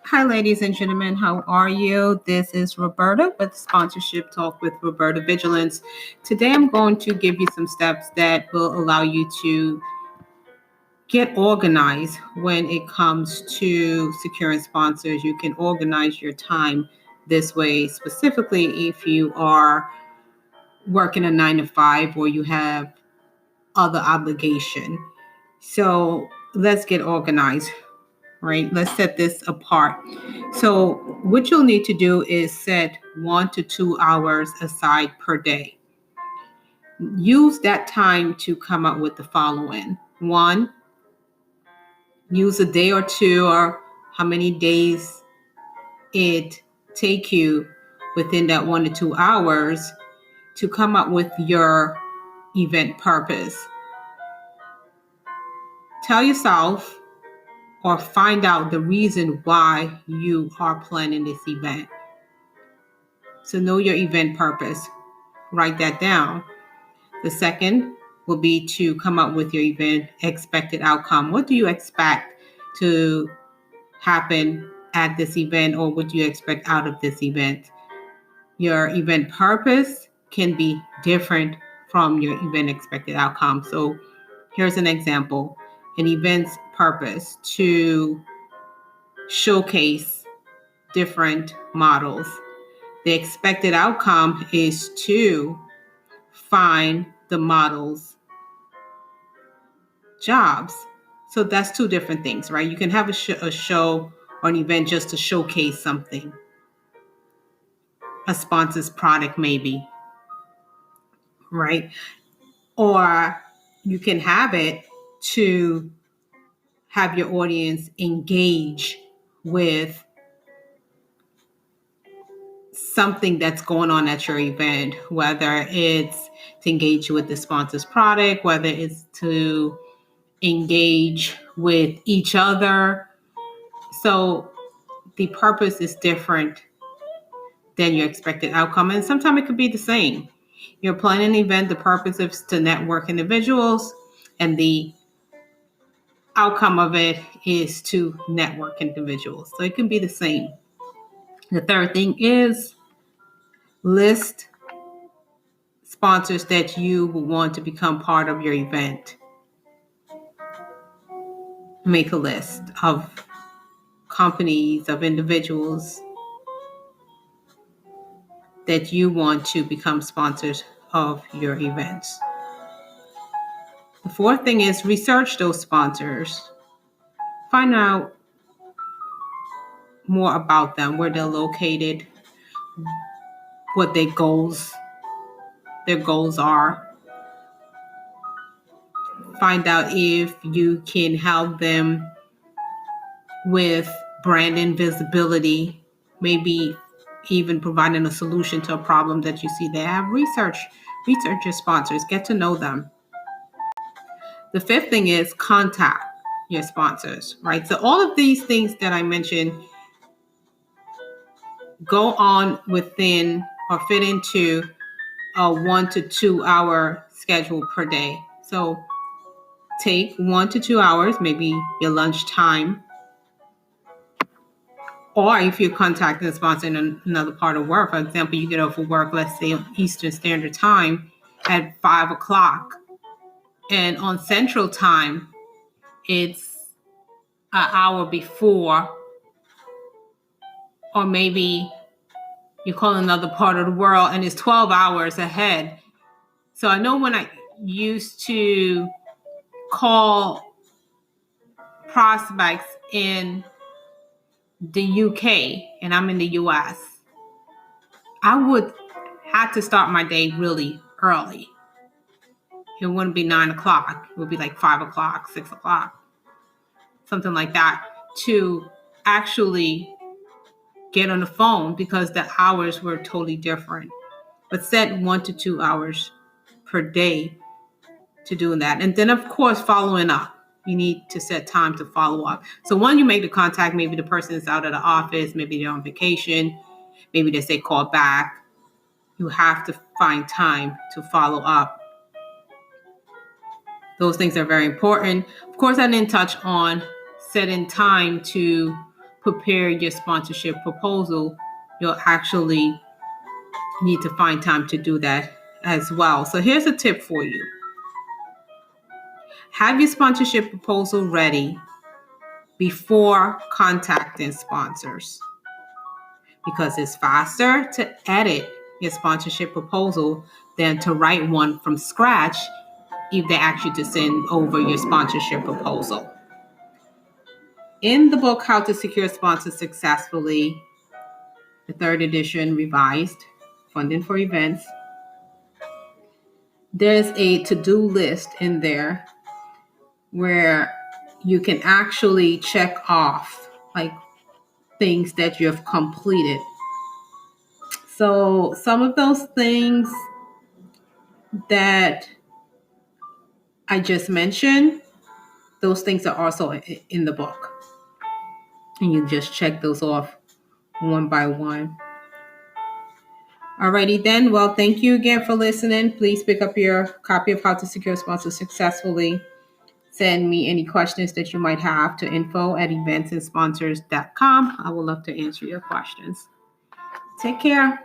Hi, ladies and gentlemen. How are you? This is Roberta with Sponsorship Talk with Roberta Vigilance. Today, I'm going to give you some steps that will allow you to get organized when it comes to securing sponsors. You can organize your time this way, specifically if you are working a 9 to 5 or you have other obligation. So let's get organized. Right? Let's set this apart. So, what you'll need to do is set 1 to 2 hours aside per day. Use that time to come up with the following. One, use a day or two or how many days it take you within that 1 to 2 hours to come up with your event purpose. Tell yourself or find out the reason why you are planning this event. So know your event purpose. Write that down. The second will be to come up with your event expected outcome. What do you expect to happen at this event, or what do you expect out of this event? Your event purpose can be different from your event expected outcome. So here's an example. An event's purpose to showcase different models. The expected outcome is to find the models jobs. So that's two different things, right? You can have a show or an event just to showcase something, a sponsor's product maybe, right? Or you can have it to have your audience engage with something that's going on at your event, whether it's to engage with the sponsor's product, whether it's to engage with each other. So the purpose is different than your expected outcome. And sometimes it could be the same. You're planning an event, the purpose is to network individuals, and the outcome of it is to network individuals. So it can be the same. The third thing is list sponsors that you will want to become part of your event. Make a list of companies, of individuals that you want to become sponsors of your events. The fourth thing is research those sponsors. Find out more about them, where they're located, what their goals are. Find out if you can help them with branding visibility, maybe even providing a solution to a problem that you see they have. Research your sponsors, get to know them. The fifth thing is contact your sponsors, right? So all of these things that I mentioned go on within or fit into a 1 to 2 hour schedule per day. So take 1 to 2 hours, maybe your lunch time, or if you're contacting a sponsor in another part of work. For example, you get off of work, let's say Eastern Standard Time at 5 o'clock, and on Central Time, it's an hour before, or maybe you call another part of the world and it's 12 hours ahead. So I know when I used to call prospects in the UK and I'm in the US, I would have to start my day really early. It wouldn't be 9 o'clock. It would be like 5 o'clock, 6 o'clock, something like that, to actually get on the phone because the hours were totally different. But set 1 to 2 hours per day to doing that. And then, of course, following up. You need to set time to follow up. So when you make the contact, maybe the person is out of the office, maybe they're on vacation, maybe they say call back. You have to find time to follow up. Those things are very important. Of course, I didn't touch on setting time to prepare your sponsorship proposal, you'll actually need to find time to do that as well. So here's a tip for you. Have your sponsorship proposal ready before contacting sponsors, because it's faster to edit your sponsorship proposal than to write one from scratch if they ask you to send over your sponsorship proposal. In the book, How to Secure Sponsors Successfully, the 3rd edition revised, Funding for Events, there's a to-do list in there where you can actually check off like things that you have completed. So some of those things that I just mentioned, those things are also in the book. And you just check those off one by one. Alrighty then. Well, thank you again for listening. Please pick up your copy of How to Secure Sponsors Successfully. Send me any questions that you might have to info@eventsandsponsors.com. I would love to answer your questions. Take care.